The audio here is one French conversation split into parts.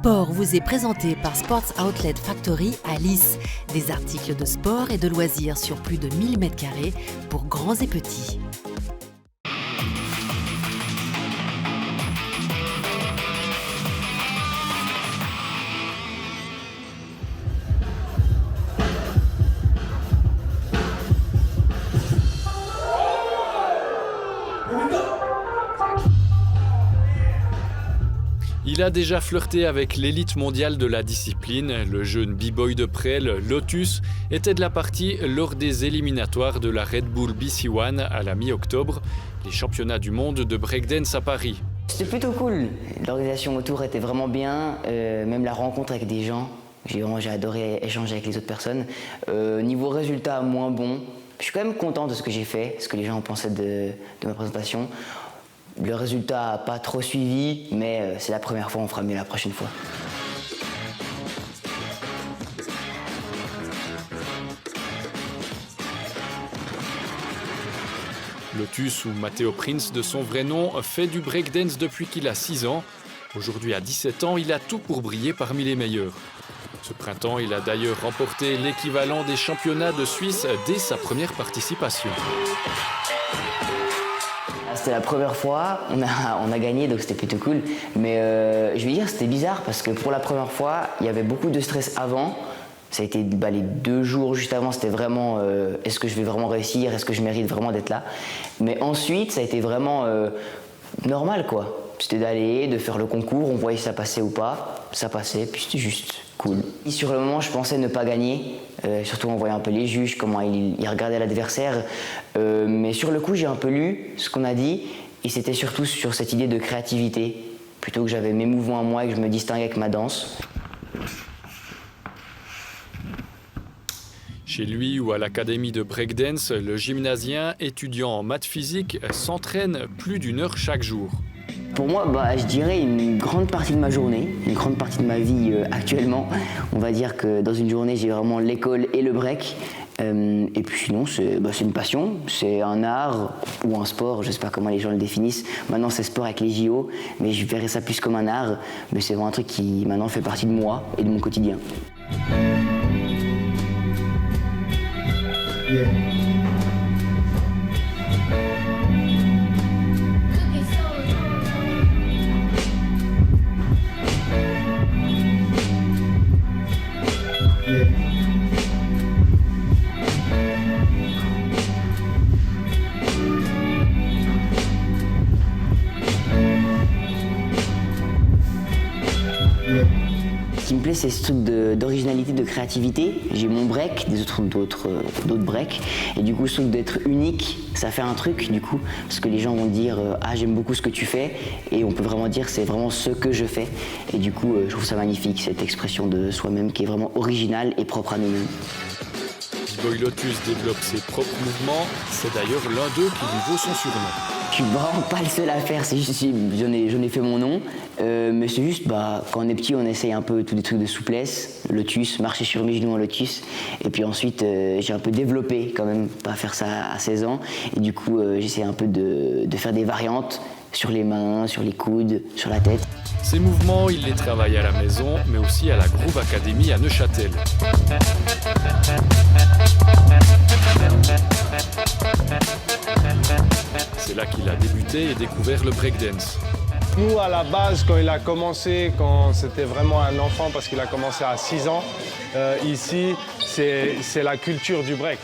Sport vous est présenté par Sports Outlet Factory à Lys. Des articles de sport et de loisirs sur plus de 1000 m² pour grands et petits. Il a déjà flirté avec l'élite mondiale de la discipline. Le jeune b-boy de Presles, Lotus, était de la partie lors des éliminatoires de la Red Bull BC One à la mi-octobre, les championnats du monde de breakdance à Paris. C'était plutôt cool. L'organisation autour était vraiment bien, même la rencontre avec des gens. J'ai adoré échanger avec les autres personnes. Niveau résultat, moins bon. Je suis quand même content de ce que j'ai fait, ce que les gens pensaient de ma présentation. Le résultat n'a pas trop suivi, mais c'est la première fois, on fera mieux la prochaine fois. Lotus, ou Matteo Prince de son vrai nom, fait du breakdance depuis qu'il a 6 ans. Aujourd'hui, à 17 ans, il a tout pour briller parmi les meilleurs. Ce printemps, il a d'ailleurs remporté l'équivalent des championnats de Suisse dès sa première participation. C'était la première fois, on a gagné, donc c'était plutôt cool. Mais je vais dire, c'était bizarre parce que pour la première fois, il y avait beaucoup de stress avant. Ça a été les 2 jours juste avant, c'était vraiment est-ce que je vais vraiment réussir, est-ce que je mérite vraiment d'être là. Mais ensuite, ça a été vraiment normal, quoi. C'était d'aller, de faire le concours, on voyait si ça passait ou pas. Ça passait, puis c'était juste cool. Et sur le moment, je pensais ne pas gagner, surtout en voyant un peu les juges, comment ils regardaient l'adversaire. Mais sur le coup, j'ai un peu lu ce qu'on a dit, et c'était surtout sur cette idée de créativité. Plutôt que j'avais mes mouvements à moi et que je me distinguais avec ma danse. Chez lui ou à l'académie de breakdance, le gymnasien étudiant en maths physique s'entraîne plus d'1 heure chaque jour. Pour moi, je dirais une grande partie de ma journée, une grande partie de ma vie actuellement. On va dire que dans une journée, j'ai vraiment l'école et le break. Et puis sinon, c'est une passion, c'est un art ou un sport, je ne sais pas comment les gens le définissent. Maintenant, c'est sport avec les JO, mais je verrais ça plus comme un art. Mais c'est vraiment un truc qui maintenant fait partie de moi et de mon quotidien. Yeah. Ce qui me plaît, c'est ce truc d'originalité, de créativité. J'ai mon break, d'autres breaks. Et du coup, ce truc d'être unique, ça fait un truc, du coup. Parce que les gens vont dire « Ah, j'aime beaucoup ce que tu fais ». Et on peut vraiment dire « C'est vraiment ce que je fais ». Et du coup, je trouve ça magnifique, cette expression de soi-même qui est vraiment originale et propre à nous-mêmes. B-Boy Lotus développe ses propres mouvements. C'est d'ailleurs l'un d'eux qui lui vaut son surnom. Je suis vraiment pas le seul à faire, c'est juste j'en ai fait mon nom. Mais c'est juste, quand on est petit, on essaye un peu tous des trucs de souplesse. Lotus, marcher sur mes genoux en lotus. Et puis ensuite, j'ai un peu développé quand même, pas faire ça à 16 ans. Et du coup, j'essaie un peu de faire des variantes sur les mains, sur les coudes, sur la tête. Ces mouvements, il les travaille à la maison, mais aussi à la Groove Academy à Neuchâtel. C'est là qu'il a débuté et découvert le breakdance. Nous, à la base, quand il a commencé, quand c'était vraiment un enfant, parce qu'il a commencé à 6 ans, ici, c'est la culture du break.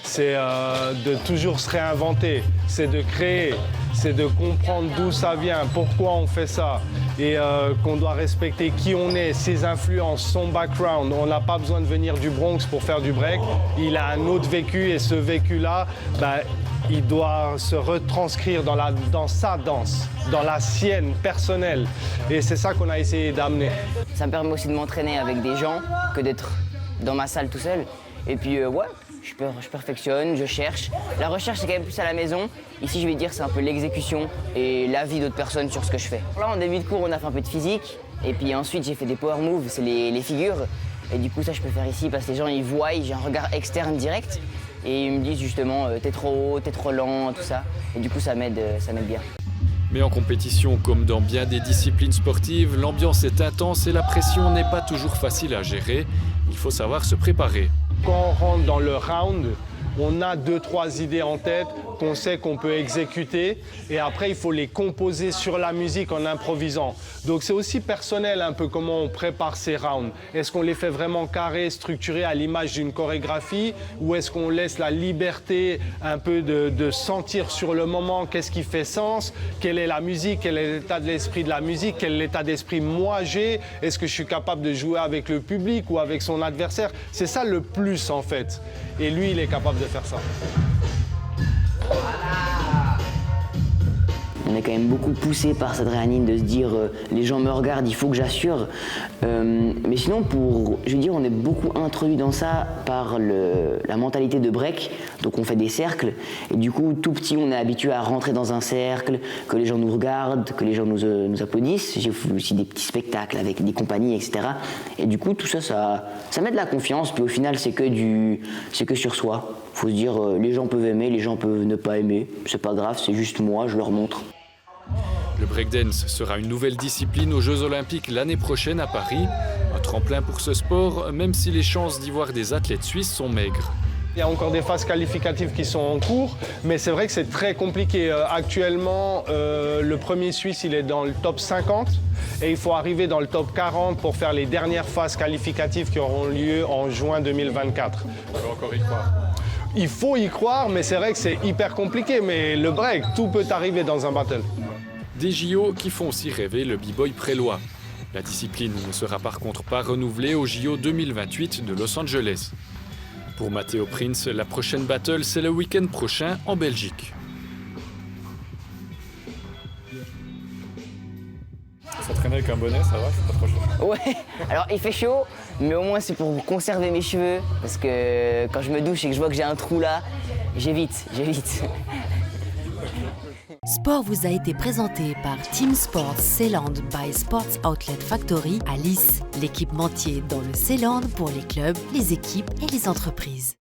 C'est de toujours se réinventer, c'est de créer, c'est de comprendre d'où ça vient, pourquoi on fait ça, et qu'on doit respecter qui on est, ses influences, son background. On n'a pas besoin de venir du Bronx pour faire du break. Il a un autre vécu, et ce vécu-là, il doit se retranscrire dans sa danse, dans la sienne personnelle. Et c'est ça qu'on a essayé d'amener. Ça me permet aussi de m'entraîner avec des gens que d'être dans ma salle tout seul. Et puis je perfectionne, je cherche. La recherche, c'est quand même plus à la maison. Ici, je vais dire, c'est un peu l'exécution et l'avis d'autres personnes sur ce que je fais. Là, en début de cours, on a fait un peu de physique. Et puis ensuite, j'ai fait des power moves, c'est les figures. Et du coup, ça, je peux faire ici parce que les gens, ils voient, j'ai un regard externe direct. Et ils me disent justement, t'es trop haut, t'es trop lent, tout ça. Et du coup, ça m'aide bien. Mais en compétition, comme dans bien des disciplines sportives, l'ambiance est intense et la pression n'est pas toujours facile à gérer. Il faut savoir se préparer. Quand on rentre dans le round, on a 2-3 idées en tête qu'on sait qu'on peut exécuter et après il faut les composer sur la musique en improvisant. Donc c'est aussi personnel un peu comment on prépare ces rounds. Est-ce qu'on les fait vraiment carrés, structurés à l'image d'une chorégraphie ou est-ce qu'on laisse la liberté un peu de sentir sur le moment qu'est-ce qui fait sens, quelle est la musique, quel est l'état de l'esprit de la musique, quel est l'état d'esprit moi j'ai, est-ce que je suis capable de jouer avec le public ou avec son adversaire. C'est ça le plus en fait et lui il est capable de faire ça. On est quand même beaucoup poussé par cette adrénaline de se dire les gens me regardent, il faut que j'assure. Mais sinon, on est beaucoup introduit dans ça par la mentalité de break. Donc on fait des cercles et du coup, tout petit, on est habitué à rentrer dans un cercle, que les gens nous regardent, que les gens nous applaudissent. J'ai fait aussi des petits spectacles avec des compagnies, etc. Et du coup, tout ça, ça met de la confiance. Puis au final, c'est que sur soi. Faut se dire, les gens peuvent aimer, les gens peuvent ne pas aimer. C'est pas grave, c'est juste moi, je leur montre. Le breakdance sera une nouvelle discipline aux Jeux Olympiques l'année prochaine à Paris. Un tremplin pour ce sport, même si les chances d'y voir des athlètes suisses sont maigres. Il y a encore des phases qualificatives qui sont en cours, mais c'est vrai que c'est très compliqué. Actuellement, le premier Suisse, il est dans le top 50 et il faut arriver dans le top 40 pour faire les dernières phases qualificatives qui auront lieu en juin 2024. On va encore y croire. Il faut y croire, mais c'est vrai que c'est hyper compliqué. Mais le break, tout peut arriver dans un battle. Des JO qui font aussi rêver le b-boy prélois. La discipline ne sera par contre pas renouvelée aux JO 2028 de Los Angeles. Pour Matteo Prince, la prochaine battle, c'est le week-end prochain en Belgique. S'entraîner avec un bonnet, ça va, c'est pas trop chaud. Ouais, alors il fait chaud, mais au moins c'est pour conserver mes cheveux. Parce que quand je me douche et que je vois que j'ai un trou là, j'évite. Sport vous a été présenté par Team Sports Seeland by Sports Outlet Factory à Lys, l'équipementier dans le Seeland pour les clubs, les équipes et les entreprises.